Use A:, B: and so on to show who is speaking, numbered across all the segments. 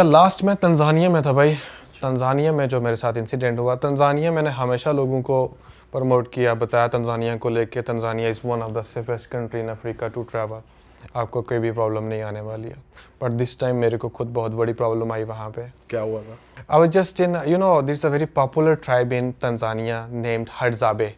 A: Last में Tanzania में था भाई। तंजानिया में जो मेरे साथ इंसिडेंट हुआ, तंजानिया मैंने हमेशा लोगों को प्रमोट किया, बताया तंजानिया को लेके, Tanzania is one of the safest country in Africa to travel, आपको कोई भी प्रॉब्लम नहीं आने वाली है। बट दिस टाइम मेरे को खुद बहुत बड़ी प्रॉब्लम आई वहाँ पे।
B: क्या हुआ था?
A: I was just in, you know, this a very popular tribe in Tanzania named Hadzabe.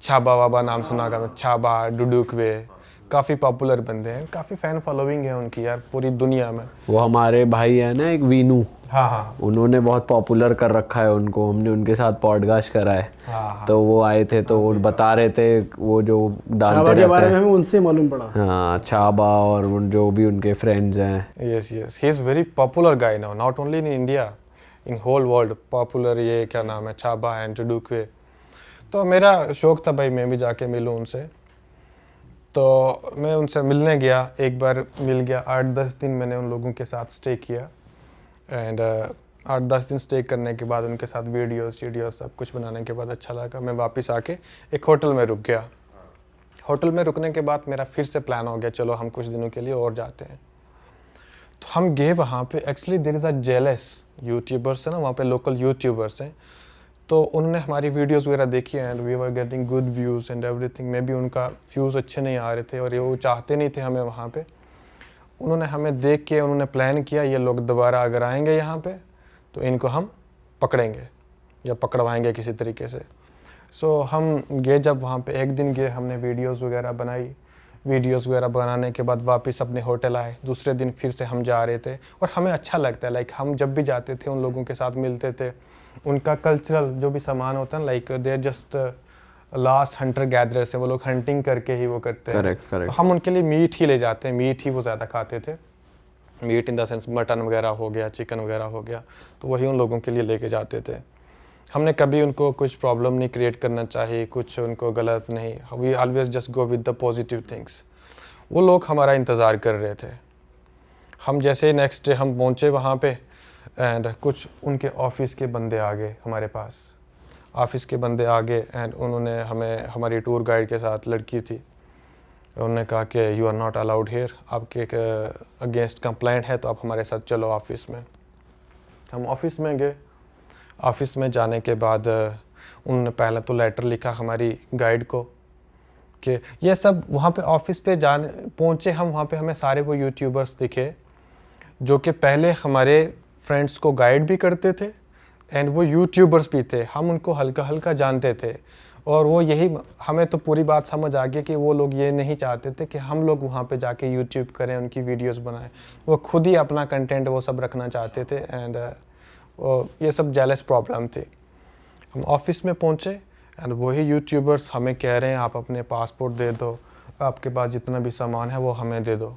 A: छाबा वाबा नाम सुना होगा, छाबा, डुडुकवे, काफ़ी पॉपुलर बंदे हैं, काफ़ी फैन फॉलोइंग है उनकी यार पूरी दुनिया में।
C: वो हमारे भाई है ना एक वीनू,
A: हाँ,
C: उन्होंने बहुत पॉपुलर कर रखा है उनको, हमने उनके साथ पॉडकास्ट करा है।
A: हाँ।
C: तो वो आए थे तो वो बता रहे थे वो जो डालते
B: के बारे
C: रहते
B: में
C: हैं।
B: हमें उनसे मालूम पड़ा।
C: हाँ, छाबा और जो भी उनके फ्रेंड्स हैं।
A: Yes, he is very popular guy now, not only in India, in whole world popular. ये क्या नाम है, छाबा एंड डुडुकवे। तो मेरा शौक था भाई मैं भी जाके मिलूँ उनसे, तो मैं उनसे मिलने गया, एक बार मिल गया। 8-10 दिन मैंने उन लोगों के साथ स्टे किया एंड 8-10 दिन स्टे करने के बाद उनके साथ वीडियोस सब कुछ बनाने के बाद अच्छा लगा। मैं वापस आके एक होटल में रुक गया। होटल में रुकने के बाद मेरा फिर से प्लान हो गया, चलो हम कुछ दिनों के लिए और जाते हैं। तो हम गए वहाँ पे। Actually there is a jealous YouTubers है ना वहाँ पे, लोकल यूट्यूबर्स हैं, तो उन्होंने हमारी वीडियोस वगैरह देखी and we were getting good views and everything. Maybe उनका व्यूज़ अच्छे नहीं आ रहे थे और ये वो चाहते नहीं थे हमें वहाँ पे। उन्होंने हमें देख के उन्होंने प्लान किया, ये लोग दोबारा अगर आएंगे यहाँ पे तो इनको हम पकड़ेंगे या पकड़वाएंगे किसी तरीके से। सो हम गए, जब वहाँ पे एक दिन गए, हमने वीडियोस वगैरह बनाई। वीडियोस वगैरह बनाने के बाद वापस अपने होटल आए। दूसरे दिन फिर से हम जा रहे थे और हमें अच्छा लगता है, लाइक हम जब भी जाते थे उन लोगों के साथ मिलते थे। उनका कल्चरल जो भी सामान होता है, like they are just last hunter gatherers है, वो लोग हंटिंग करके ही वो करते हैं।
C: करेक्ट
A: तो हम उनके लिए मीट ही ले जाते हैं, मीट ही वो ज़्यादा खाते थे। Meat in the sense mutton वगैरह हो गया, चिकन वगैरह हो गया, तो वही उन लोगों के लिए लेके जाते थे। हमने कभी उनको कुछ प्रॉब्लम नहीं क्रिएट करना चाहिए, कुछ उनको गलत नहीं। We always just go with the positive things. वो लोग हमारा इंतज़ार कर रहे थे। हम जैसे नेक्स्ट डे हम पहुँचे वहाँ पे एंड कुछ उनके ऑफिस के बंदे आ गए हमारे पास। ऑफिस के बंदे आ गए एंड उन्होंने हमें, हमारी टूर गाइड के साथ लड़की थी, उन्होंने कहा कि you are not allowed here, आपके अगेंस्ट कंप्लेंट है, तो आप हमारे साथ चलो ऑफिस में। हम ऑफिस में गए। ऑफिस में जाने के बाद उन्होंने पहले तो लेटर लिखा हमारी गाइड को कि ये सब वहाँ पे ऑफिस पे जाने पहुँचे हम, वहाँ पे हमें सारे वो यूट्यूबर्स दिखे जो कि पहले हमारे फ्रेंड्स को गाइड भी करते थे एंड वो यूट्यूबर्स भी थे। हम उनको हल्का हल्का जानते थे और वो यही, हमें तो पूरी बात समझ आ गई कि वो लोग ये नहीं चाहते थे कि हम लोग वहाँ पे जाके यूट्यूब करें, उनकी वीडियोस बनाएं। वो खुद ही अपना कंटेंट वो सब रखना चाहते थे एंड ये सब जेलस प्रॉब्लम थी। हम ऑफिस में पहुँचे एंड वही यूट्यूबर्स हमें कह रहे हैं आप अपने पासपोर्ट दे दो, आपके पास जितना भी सामान है वो हमें दे दो।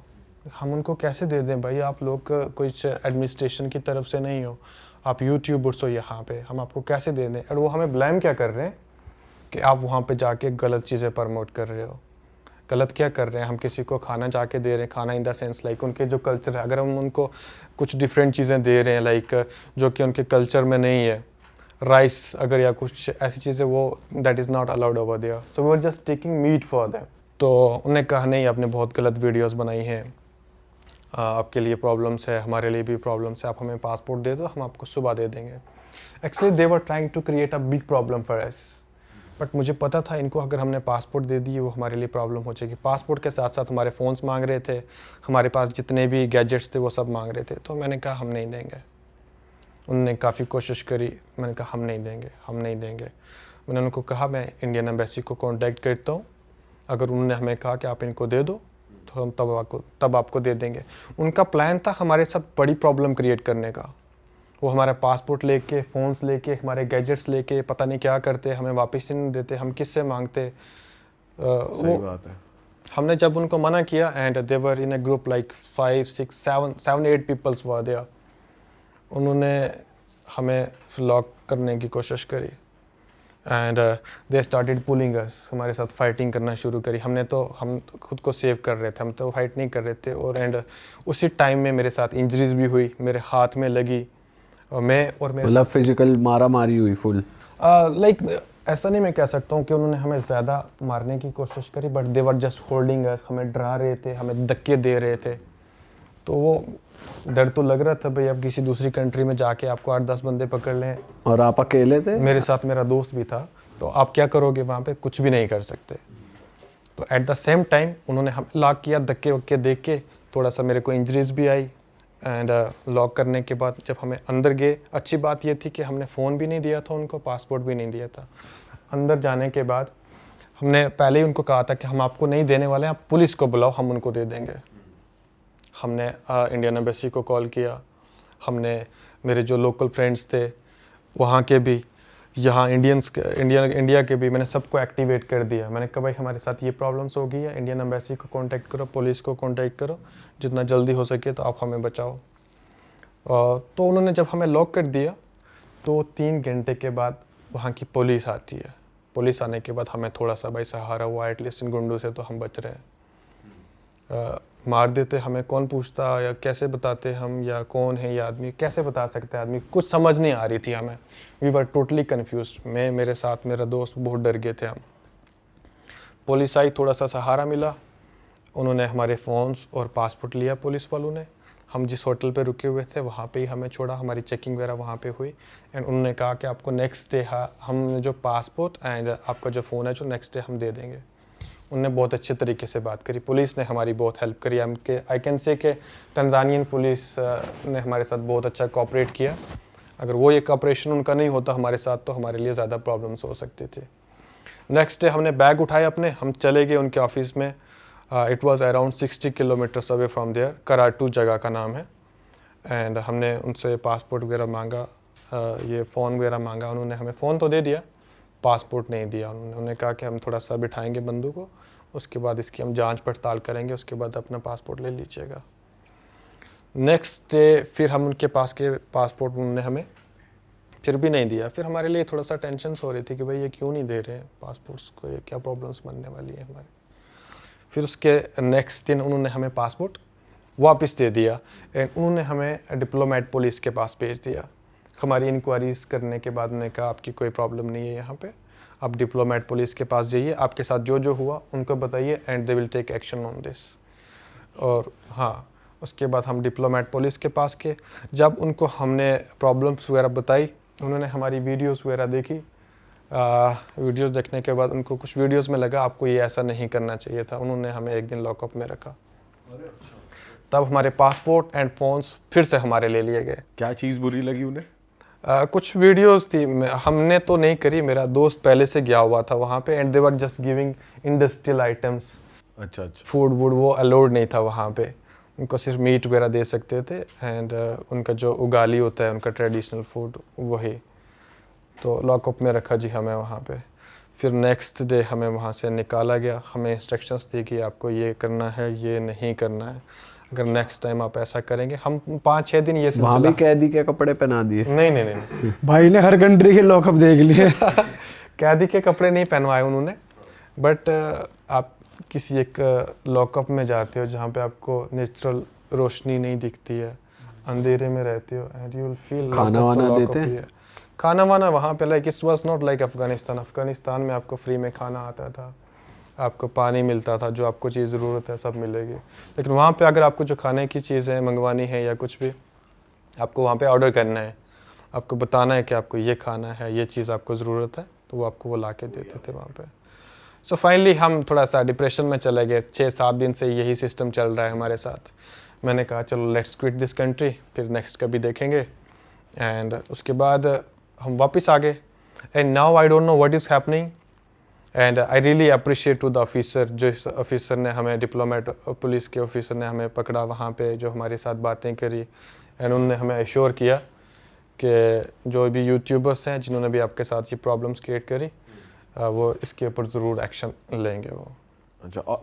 A: हम उनको कैसे दे दें भाई, आप लोग कुछ एडमिनिस्ट्रेशन की तरफ से नहीं हो, आप यूट्यूबर्स हो यहाँ पे, हम आपको कैसे दे दें। और वो हमें ब्लेम क्या कर रहे हैं कि आप वहाँ पे जाके गलत चीज़ें प्रमोट कर रहे हो। गलत क्या कर रहे हैं, हम किसी को खाना जाके दे रहे हैं, खाना इन द सेंस लाइक उनके जो कल्चर है, अगर हम उनको कुछ डिफरेंट चीज़ें दे रहे हैं लाइक जो कि उनके कल्चर में नहीं है, राइस अगर या कुछ ऐसी चीज़ें, वो that is not allowed over there, so we are just taking meat for them. तो उन्होंने कहा नहीं, आपने बहुत गलत वीडियोस बनाई हैं, आपके लिए प्रॉब्लम्स है, हमारे लिए भी प्रॉब्लम्स है, आप हमें पासपोर्ट दे दो, हम आपको सुबह दे देंगे। Actually they were trying to create a big problem for us, but मुझे पता था इनको अगर हमने पासपोर्ट दे दिए वो हमारे लिए प्रॉब्लम हो जाएगी। पासपोर्ट के साथ साथ हमारे फ़ोन्स मांग रहे थे, हमारे पास जितने भी गैजेट्स थे वो सब मांग रहे थे। तो मैंने कहा हम नहीं देंगे। उन्होंने काफ़ी कोशिश करी, मैंने कहा हम नहीं देंगे, हम नहीं देंगे। मैंने उनको कहा मैं इंडियन एम्बेसी को कॉन्टैक्ट करता हूँ, अगर उन्होंने हमें कहा कि आप इनको दे दो तो हम तब आपको दे देंगे। उनका प्लान था हमारे साथ बड़ी प्रॉब्लम क्रिएट करने का। वो हमारा पासपोर्ट लेके, फ़ोन्स लेके, हमारे गैजेट्स लेके पता नहीं क्या करते, हमें वापस ही नहीं देते, हम किससे मांगते।
B: सही बात है।
A: हमने जब उनको मना किया and they were in a group like 5, 6, 7, 8 peoples were there, उन्होंने हमें लॉक करने की कोशिश करी and they started pulling us, हमारे साथ फाइटिंग करना शुरू करी। हम तो खुद को सेव कर रहे थे, हम तो फाइट नहीं कर रहे थे। और एंड उसी टाइम में मेरे साथ इंजरीज भी हुई, मेरे हाथ में लगी और मेरे
C: मतलब फिजिकल मारा मारी हुई फुल।
A: लाइक ऐसा नहीं मैं कह सकता हूँ कि उन्होंने हमें ज़्यादा मारने की कोशिश करी, but they were just holding us, हमें डरा रहे थे, हमें धक्के दे रहे थे। तो वो डर तो लग रहा था भाई, अब किसी दूसरी कंट्री में जाके आपको 8-10 बंदे पकड़ लें।
C: और आप अकेले थे?
A: मेरे साथ मेरा दोस्त भी था, तो आप क्या करोगे वहाँ पे, कुछ भी नहीं कर सकते। तो एट द सेम टाइम उन्होंने हम लॉक किया, धक्के वक्के देख के थोड़ा सा मेरे को इंजरीज भी आई। एंड लॉक करने के बाद जब हमें अंदर गए, अच्छी बात ये थी कि हमने फ़ोन भी नहीं दिया था उनको, पासपोर्ट भी नहीं दिया था। अंदर जाने के बाद हमने पहले ही उनको कहा था कि हम आपको नहीं देने वाले हैं, आप पुलिस को बुलाओ, हम उनको दे देंगे। हमने इंडियन एम्बेसी को कॉल किया, हमने मेरे जो लोकल फ्रेंड्स थे वहाँ के भी, यहाँ इंडिया के भी, मैंने सबको एक्टिवेट कर दिया। मैंने कहा भाई हमारे साथ ये प्रॉब्लम्स हो गई है, इंडियन एम्बेसी को कांटेक्ट करो, पुलिस को कांटेक्ट करो, जितना जल्दी हो सके तो आप हमें बचाओ। तो उन्होंने जब हमें लॉक कर दिया तो 3 घंटे के बाद वहाँ की पुलिस आती है। पुलिस आने के बाद हमें थोड़ा सा भाई सहारा हुआ, एटलीस्ट इन गुंडों से तो हम बच रहे हैं। मार देते हमें कौन पूछता, या कैसे बताते हम, या कौन है ये आदमी, कैसे बता सकते हैं आदमी, कुछ समझ नहीं आ रही थी हमें। We were totally confuse. मैं, मेरे साथ मेरा दोस्त बहुत डर गए थे हम। पुलिस आई, थोड़ा सा सहारा मिला, उन्होंने हमारे फ़ोन्स और पासपोर्ट लिया पुलिस वालों ने। हम जिस होटल पे रुके हुए थे वहाँ पे ही हमें छोड़ा, हमारी चेकिंग वगैरह वहाँ पे हुई। एंड उन्होंने कहा कि आपको नेक्स्ट डे हम जो पासपोर्ट एंड आपका जो फ़ोन है जो नेक्स्ट डे हम दे देंगे। उनने बहुत अच्छे तरीके से बात करी, पुलिस ने हमारी बहुत हेल्प करी। हमके आई कैन से कि तंजानियन पुलिस ने हमारे साथ बहुत अच्छा कोऑपरेट किया। अगर वो एक ऑपरेशन उनका नहीं होता हमारे साथ तो हमारे लिए ज़्यादा प्रॉब्लम्स हो सकती थी। नेक्स्ट डे हमने बैग उठाए अपने, हम चले गए उनके ऑफिस में। It was around 60 kilometres away from there, Karatu जगह का नाम है। एंड हमने उनसे पासपोर्ट वगैरह मांगा, ये फ़ोन वगैरह मांगा। उन्होंने हमें फ़ोन तो दे दिया, पासपोर्ट नहीं दिया। उन्होंने कहा कि हम थोड़ा सा बिठाएंगे बंदू को, उसके बाद इसकी हम जांच पड़ताल करेंगे, उसके बाद अपना पासपोर्ट ले लीजिएगा। नेक्स्ट डे फिर हम उनके पास के पासपोर्ट उन्होंने हमें फिर भी नहीं दिया। फिर हमारे लिए थोड़ा सा टेंशन हो रही थी कि भाई ये क्यों नहीं दे रहे हैं पासपोर्ट्स को, ये क्या प्रॉब्लम्स बनने वाली है हमारे। फिर उसके नेक्स्ट दिन उन्होंने हमें पासपोर्ट वापस दे दिया एंड उन्होंने हमें डिप्लोमेट पुलिस के पास भेज दिया। हमारी इंक्वायरीज करने के बाद उन्होंने कहा आपकी कोई प्रॉब्लम नहीं है यहाँ पे, आप डिप्लोमेट पुलिस के पास जाइए, आपके साथ जो जो हुआ उनको बताइए and they will take action on this. और हाँ, उसके बाद हम डिप्लोमेट पुलिस के पास गए। जब उनको हमने प्रॉब्लम्स वगैरह बताई, उन्होंने हमारी वीडियोस वगैरह देखी। वीडियोस देखने के बाद उनको कुछ वीडियोस में लगा आपको ये ऐसा नहीं करना चाहिए था। उन्होंने हमें एक दिन लॉकअप में रखा। तब हमारे पासपोर्ट एंड फोन्स फिर से हमारे ले लिए गए।
B: क्या चीज़ बुरी लगी उन्हें?
A: कुछ वीडियोस थी, हमने तो नहीं करी, मेरा दोस्त पहले से गया हुआ था वहाँ पे and they were just giving industrial items.
B: अच्छा,
A: फूड वूड वो अलाउड नहीं था वहाँ पे, उनको सिर्फ मीट वगैरह दे सकते थे एंड उनका जो उगाली होता है उनका ट्रेडिशनल फूड वही। तो लॉकअप में रखा जी हमें वहाँ पे। फिर नेक्स्ट डे हमें वहाँ से निकाला गया, हमें इंस्ट्रक्शंस दी कि आपको ये करना है, ये नहीं करना है, अगर नेक्स्ट टाइम आप ऐसा करेंगे। हम 5-6 दिन ये
C: वहाँ भी कैदी के कपड़े पहना दिए?
A: नहीं।
B: भाई ने हर कंट्री के लॉकअप देख लिए।
A: कैदी के कपड़े नहीं पहनवाए उन्होंने, बट आप किसी एक लॉकअप में जाते हो जहाँ पे आपको नेचुरल रोशनी नहीं दिखती है, अंधेरे में रहते हो एंड यू विल फील
C: खाना वाना देते हैं?
A: खाना वाना वहाँ पे like it's was not like Afghanistan में आपको फ्री में खाना आता था, आपको पानी मिलता था, जो आपको चीज़ ज़रूरत है सब मिलेगी। लेकिन वहाँ पे अगर आपको जो खाने की चीज़ें मंगवानी है या कुछ भी, आपको वहाँ पे ऑर्डर करना है, आपको बताना है कि आपको ये खाना है, ये चीज़ आपको ज़रूरत है, तो वो आपको वो ला के देते थे वहाँ पे। सो फाइनली हम थोड़ा सा डिप्रेशन में चले गए। 6-7 दिन से यही सिस्टम चल रहा है हमारे साथ। मैंने कहा चलो लेट्स क्विट दिस कंट्री, फिर नेक्स्ट कभी देखेंगे। एंड उसके बाद हम वापस आ गए and now I don't know what is happening and I really appreciate to the officer, जो इस ऑफिसर ने हमें, डिप्लोमेट पुलिस के ऑफिसर ने हमें पकड़ा वहाँ पे, जो हमारे साथ बातें करी एंड उन्होंने हमें एश्योर किया कि जो भी यूट्यूबर्स हैं जिन्होंने भी आपके साथ ये प्रॉब्लम्स क्रिएट करी, वो इसके ऊपर ज़रूर एक्शन लेंगे वो।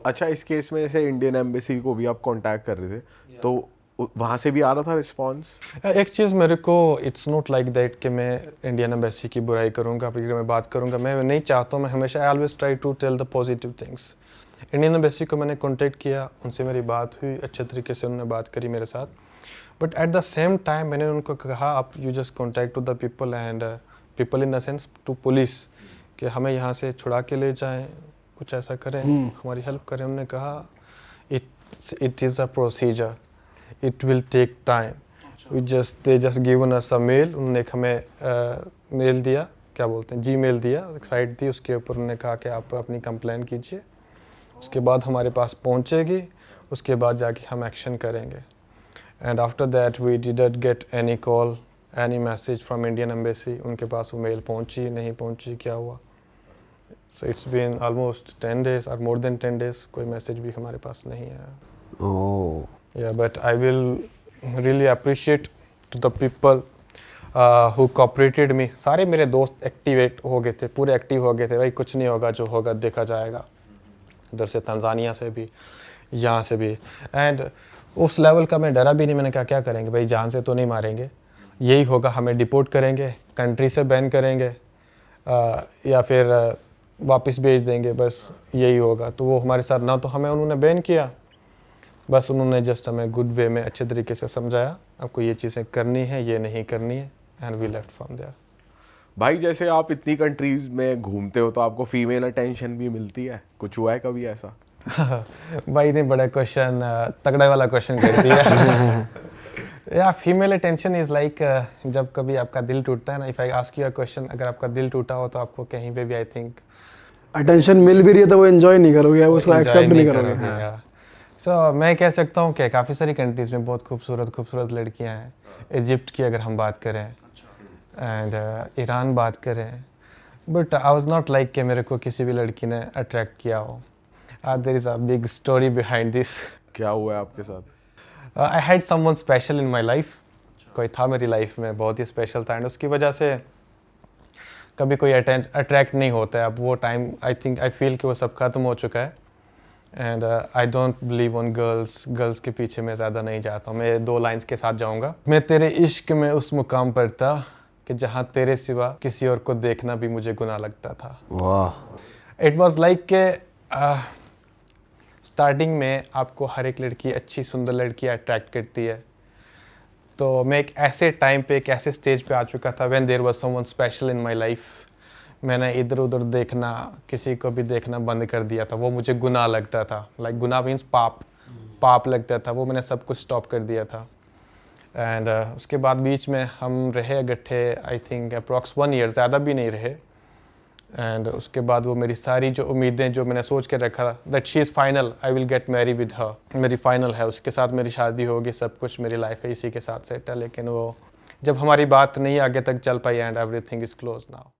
B: अच्छा, इस केस में जैसे इंडियन एम्बेसी को भी आप कांटेक्ट कर रहे थे, तो वहाँ से भी आ रहा था रिस्पांस?
A: एक चीज़ मेरे को, इट्स नॉट लाइक दैट कि मैं इंडियन एम्बेसी की बुराई करूँगा, फिर मैं बात करूँगा, मैं नहीं चाहता हूँ। मैं हमेशा I always try to tell the positive things. Indian embassy को मैंने कॉन्टेक्ट किया, उनसे मेरी बात हुई, अच्छे तरीके से उन्होंने बात करी मेरे साथ। But at the same time मैंने उनको कहा आप you just contact to the people and people in the sense to police, कि हमें यहाँ से छुड़ा के ले जाएं, कुछ ऐसा करें, हमारी हेल्प करें। उन्होंने कहा it is a procedure, it will take time. They just given us a mail, उन्होंने एक हमें मेल दिया, क्या बोलते हैं, जीमेल दिया, एक साइट दी, उसके ऊपर उन्होंने कहा कि आप अपनी कंप्लेन कीजिए, उसके बाद हमारे पास पहुंचेगी, उसके बाद जाके हम एक्शन करेंगे। And after that we didn't get any call, any message from Indian embassy. उनके पास वो मेल पहुंची नहीं पहुंची, क्या हुआ। So it's been almost 10 days और मोर देन 10 days, कोई मैसेज भी हमारे पास नहीं आया।
C: Oh
A: yeah but I will really appreciate to the people who cooperated me. सारे मेरे दोस्त एक्टिवेट हो गए थे, पूरे एक्टिव हो गए थे, भाई कुछ नहीं होगा, जो होगा देखा जाएगा। इधर से तंजानिया से भी, यहाँ से भी। एंड उस लेवल का मैं डरा भी नहीं, मैंने कहा क्या करेंगे भाई, जान से तो नहीं मारेंगे, यही होगा, हमें डिपोर्ट करेंगे, कंट्री से बैन करेंगे या फिर वापस भेज देंगे, बस यही होगा। तो वो हमारे साथ ना, तो हमें उन्होंने बैन किया, बस उन्होंने जस्ट हमें गुड वे में अच्छे तरीके से समझाया, आपको ये चीज़ें करनी है, ये नहीं करनी है, and we left from there.
B: भाई जैसे आप इतनी कंट्रीज में घूमते हो तो आपको फीमेल अटेंशन भी मिलती है, कुछ हुआ है कभी ऐसा?
A: भाई ने बड़ा क्वेश्चन, तगड़ा वाला क्वेश्चन कर दिया। या फीमेल अटेंशन इज़ लाइक, जब कभी आपका दिल टूटता है ना, if I ask you a question, अगर आपका दिल टूटा हो तो आपको कहीं पे भी आई थिंक
D: अटेंशन मिल भी रही है तो वो एंजॉय नहीं करोगे, उसको एक्सेप्ट नहीं करोगे।
A: सो मैं कह सकता हूँ कि काफ़ी सारी कंट्रीज़ में बहुत खूबसूरत लड़कियाँ हैं। इजिप्ट की अगर हम बात करें एंड ईरान बात करें, but I was not like कि मेरे को किसी भी लड़की ने अट्रैक्ट किया हो। There is a big story behind this.
B: क्या हुआ है आपके साथ?
A: I had someone special in my life, कोई था मेरी लाइफ में बहुत ही स्पेशल था, एंड उसकी वजह से कभी कोई अट्रैक्ट नहीं होता है। अब वो टाइम आई फील कि वो सब खत्म हो चुका है, and I don't believe on girls के पीछे मैं ज़्यादा नहीं जाता हूँ। मैं 2 लाइन्स के साथ जाऊँगा। मैं तेरे इश्क में उस मुकाम पर था कि जहाँ तेरे सिवा किसी और को देखना भी मुझे गुनाह लगता था।
C: वाह।
A: इट वॉज लाइक के स्टार्टिंग में आपको हर एक लड़की, अच्छी सुंदर लड़की अट्रैक्ट करती है, तो मैं एक ऐसे टाइम पे, एक ऐसे स्टेज पे आ चुका था when there was someone special in my life. मैंने इधर उधर देखना, किसी को भी देखना बंद कर दिया था, वो मुझे गुनाह लगता था। लाइक गुनाह मीन्स पाप लगता था, वो मैंने सब कुछ स्टॉप कर दिया था। एंड उसके बाद बीच में हम रहे इकट्ठे, आई थिंक अप्रॉक्स 1 year, ज़्यादा भी नहीं रहे। एंड उसके बाद वो मेरी सारी जो उम्मीदें जो मैंने सोच के रखा that she is final, I will get Mary with her, मेरी फाइनल है, उसके साथ मेरी शादी होगी, सब कुछ मेरी लाइफ है इसी के साथ सेट है। लेकिन वो जब हमारी बात नहीं आगे तक चल पाई and everything is close now.